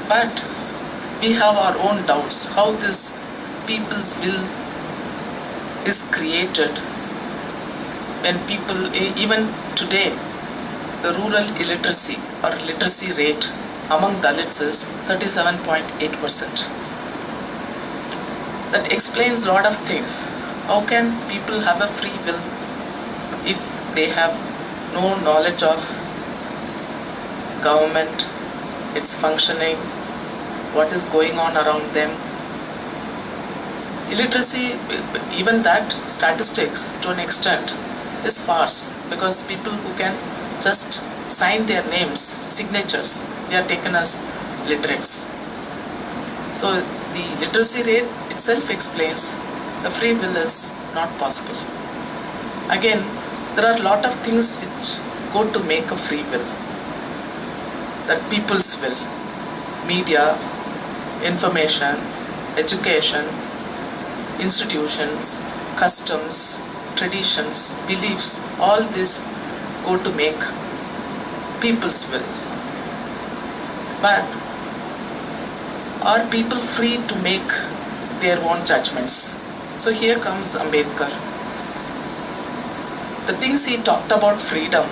But we have our own doubts how this people's will is created when people, even today, the rural illiteracy or literacy rate among Dalits is 37.8%. That explains a lot of things. How can people have a free will if they have no knowledge of government, its functioning, what is going on around them? Illiteracy, even that statistics to an extent, is farce, because people who can just sign their names, signatures, they are taken as literates. So the literacy rate itself explains the free will is not possible. Again, there are a lot of things which go to make a free will. That people's will, media, information, education, institutions, customs, traditions, beliefs, all this go to make people's will. But are people free to make their own judgments? So here comes Ambedkar. The things he talked about freedom,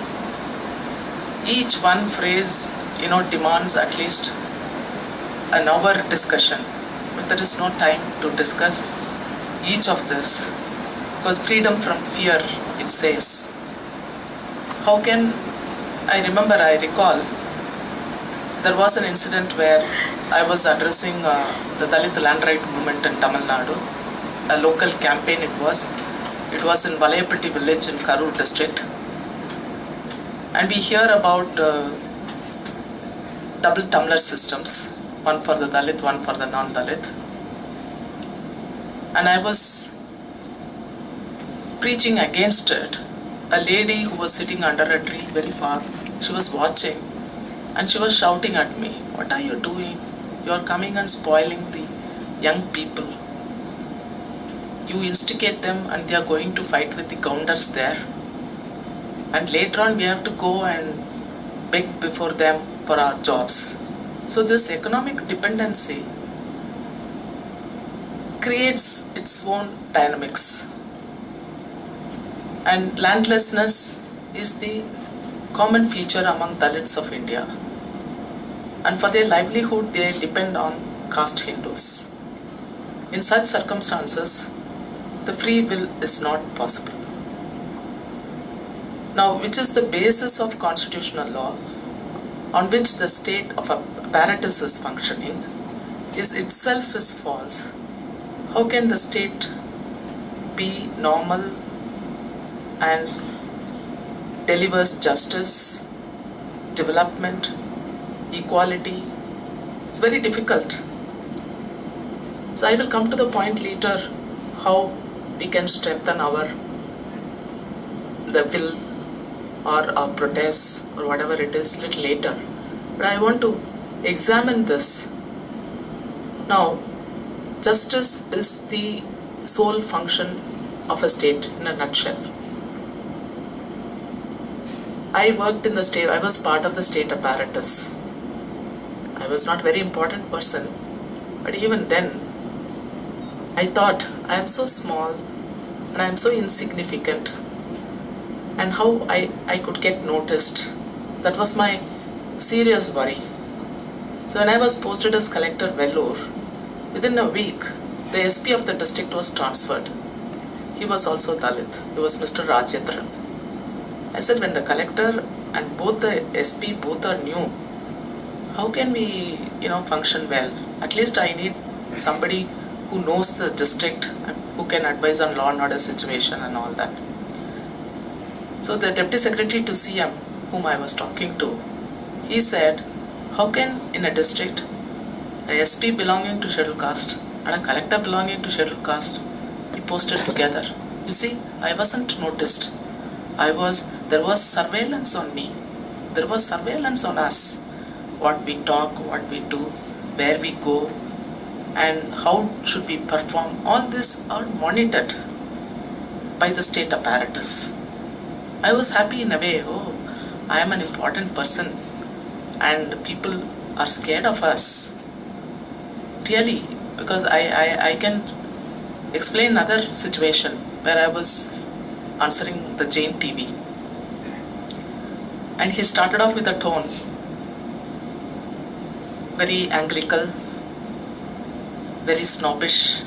each one phrase, demands at least an hour discussion. But there is no time to discuss each of this, because freedom from fear, it says. How can, I recall, there was an incident where I was addressing the Dalit land right movement in Tamil Nadu, a local campaign it was. It was in Valayapatti village in Karur district. And we hear about double tumbler systems, one for the Dalit, one for the non-Dalit. And I was preaching against it. A lady who was sitting under a tree very far, she was watching and she was shouting at me, "What are you doing? You are coming and spoiling the young people. You instigate them and they are going to fight with the Gaundars there. And later on we have to go and beg before them for our jobs." So this economic dependency creates its own dynamics. And landlessness is the common feature among Dalits of India. And for their livelihood, they depend on caste Hindus. In such circumstances, the free will is not possible. Now, which is the basis of constitutional law on which the state of apparatus is functioning is itself is false. How can the state be normal and delivers justice, development, equality? It's very difficult. So I will come to the point later how we can strengthen the will or our protests or whatever it is little later. But I want to examine this. Now, justice is the sole function of a state in a nutshell. I worked in the state, I was part of the state apparatus. I was not a very important person, but even then, I thought I am so small and I am so insignificant, and how I could get noticed. That was my serious worry. So when I was posted as collector Vellore, within a week, the SP of the district was transferred. He was also Dalit. He was Mr. Rajendran. I said, when the collector and both the SP both are new, how can we, function well? At least I need somebody who knows the district and who can advise on law and order situation and all that. So the Deputy Secretary to CM, whom I was talking to, he said, how can in a district a SP belonging to scheduled caste and a collector belonging to scheduled caste be posted together? You see, I wasn't noticed. There was surveillance on me. There was surveillance on us. What we talk, what we do, where we go, and how should we perform. All this are monitored by the state apparatus. I was happy in a way, I am an important person and people are scared of us. really, because I can explain another situation where I was answering the Jain TV, and he started off with a tone very Anglican, very snobbish,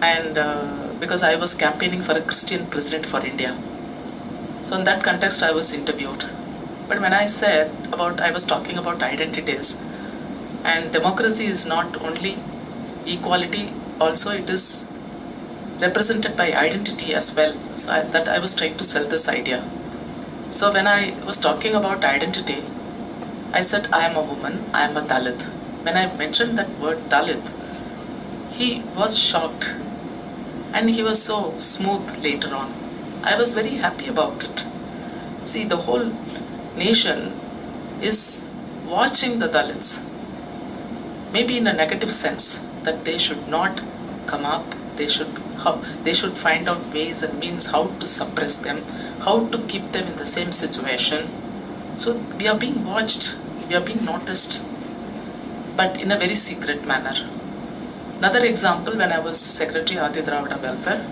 and because I was campaigning for a Christian president for India. So in that context I was interviewed. But when I was talking about identities, and democracy is not only equality, also it is represented by identity as well. So I was trying to sell this idea. So when I was talking about identity, I said I am a woman, I am a Dalit. When I mentioned that word Dalit, he was shocked, and he was so smooth later on. I was very happy about it. See, the whole nation is watching the Dalits, maybe in a negative sense, that they should not come up, they should find out ways and means how to suppress them, how to keep them in the same situation. So we are being watched, we are being noticed, but in a very secret manner. Another example, when I was Secretary Adi Dravida Welfare,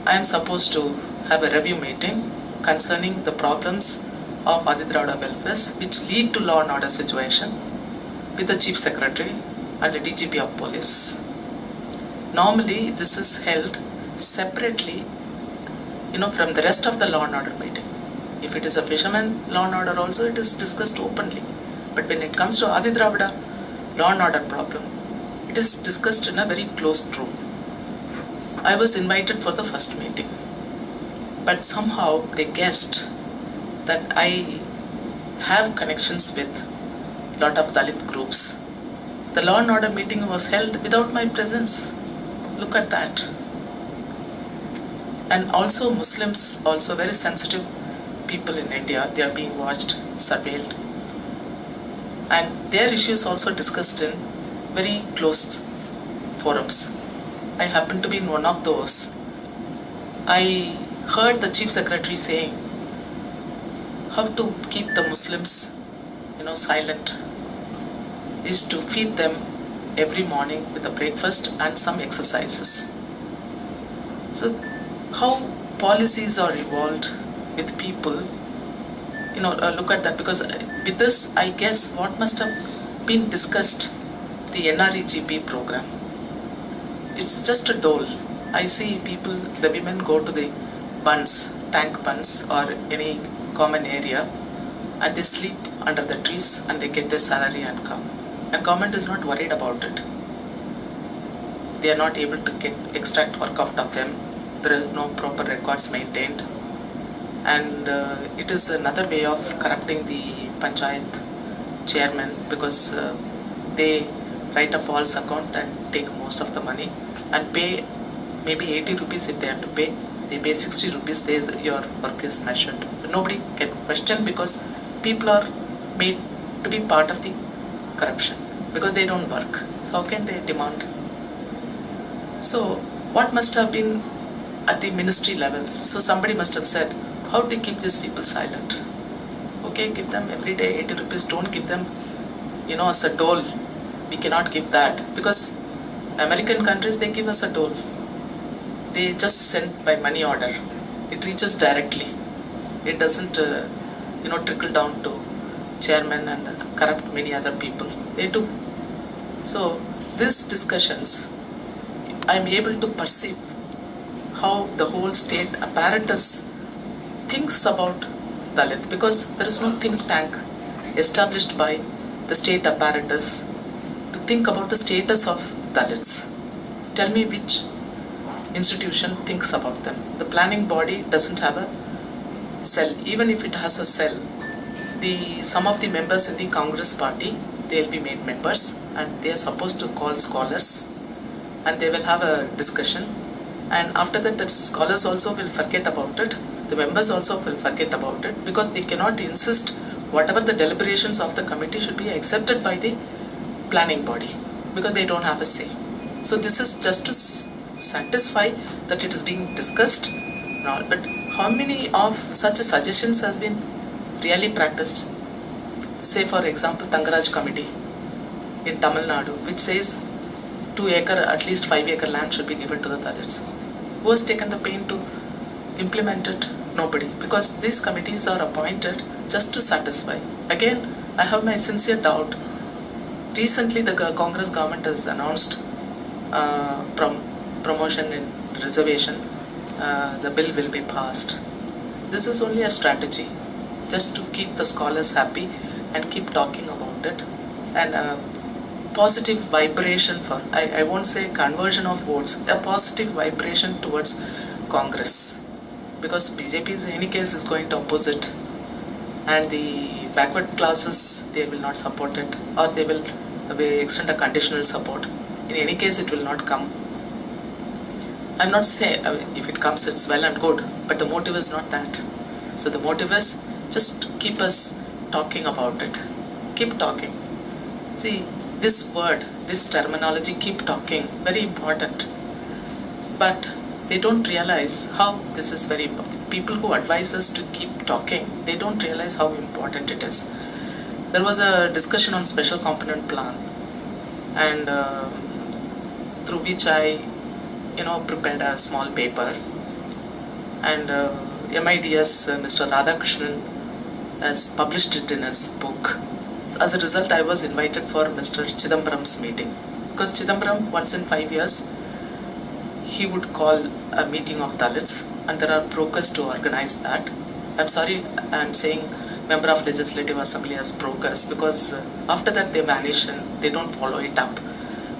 I am supposed to have a review meeting concerning the problems of Adi Dravida Welfares which lead to law and order situation with the Chief Secretary and the DGP of Police. Normally this is held separately, from the rest of the law and order meeting. If it is a fisherman law and order also, it is discussed openly. But when it comes to Adi Dravida law and order problem, it is discussed in a very closed room. I was invited for the first meeting, but somehow they guessed that I have connections with a lot of Dalit groups. The law and order meeting was held without my presence. Look at that. And also Muslims, also very sensitive people in India, they are being watched, surveilled. And their issues also discussed in very closed forums. I happened to be in one of those. I heard the Chief Secretary saying how to keep the Muslims, silent is to feed them every morning with a breakfast and some exercises. So how policies are evolved with people, look at that, because with this I guess what must have been discussed, the NREGP program. It's just a dole. I see people, the women go to the bunds, tank bunds or any common area, and they sleep under the trees and they get their salary and come. And government is not worried about it. They are not able to extract work out of them. There are no proper records maintained. And it is another way of corrupting the panchayat chairman, because they write a false account and take most of the money and pay maybe 80 rupees if they have to pay. They pay 60 rupees, your work is measured. Nobody can question, because people are made to be part of the corruption because they don't work. So how can they demand? So what must have been at the ministry level? So somebody must have said, how to keep these people silent? Okay, give them every day 80 rupees, don't give them, as a dole. We cannot give that, because American countries, they give us a dole. They just send by money order. It reaches directly. It doesn't, trickle down to chairman and corrupt many other people. They do. So these discussions, I am able to perceive how the whole state apparatus thinks about Dalit, because there is no think tank established by the state apparatus to think about the status of Dalits. Tell me which institution thinks about them. The planning body doesn't have a cell. Even if it has a cell, some of the members in the Congress party, they'll be made members and they are supposed to call scholars and they will have a discussion, and after that the scholars also will forget about it, the members also will forget about it, because they cannot insist whatever the deliberations of the committee should be accepted by the planning body, because they don't have a say. So this is just to satisfy that it is being discussed and all. But how many of such suggestions has been really practiced? Say for example, Tangaraj committee. in Tamil Nadu, which says 2 acre, at least 5 acre land should be given to the Dalits. Who has taken the pain to implement it? Nobody. Because these committees are appointed just to satisfy. Again, I have my sincere doubt. Recently, the Congress government has announced promotion in reservation. The bill will be passed. This is only a strategy, just to keep the scholars happy and keep talking about it. And positive vibration for, I won't say conversion of votes, a positive vibration towards Congress. Because BJP in any case is going to oppose it. And the backward classes, they will not support it, or they will extend a conditional support. In any case, it will not come. I'm not saying if it comes, it's well and good, but the motive is not that. So the motive is just to keep us talking about it. Keep talking. See, this word, this terminology, keep talking, very important. But they don't realize how this is very important. People who advise us to keep talking, they don't realize how important it is. There was a discussion on special component plan, and through which I prepared a small paper, and MIDS Mr. Radhakrishnan has published it in his book. As a result, I was invited for Mr. Chidambaram's meeting, because Chidambaram, once in 5 years, he would call a meeting of Dalits, and there are brokers to organize that. I'm sorry, I'm saying member of Legislative Assembly as brokers, because after that they vanish and they don't follow it up.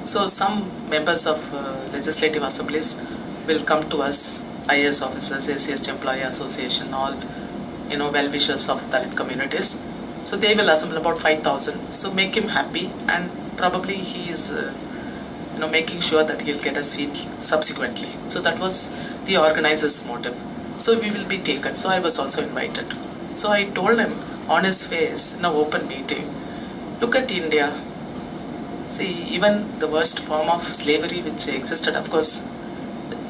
So some members of Legislative Assemblies will come to us, IAS officers, SC/ST Employee Association, all well-wishers of Dalit communities. So they will assemble about 5,000. So make him happy, and probably he is making sure that he'll get a seat subsequently. So that was the organizer's motive. So we will be taken. So I was also invited. So I told him on his face in an open meeting, look at India. See, even the worst form of slavery which existed, of course,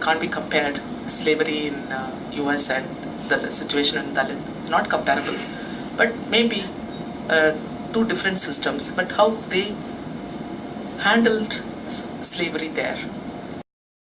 can't be compared. Slavery in US and the situation in Dalit, it's not comparable. But maybe two different systems, but how they handled slavery there.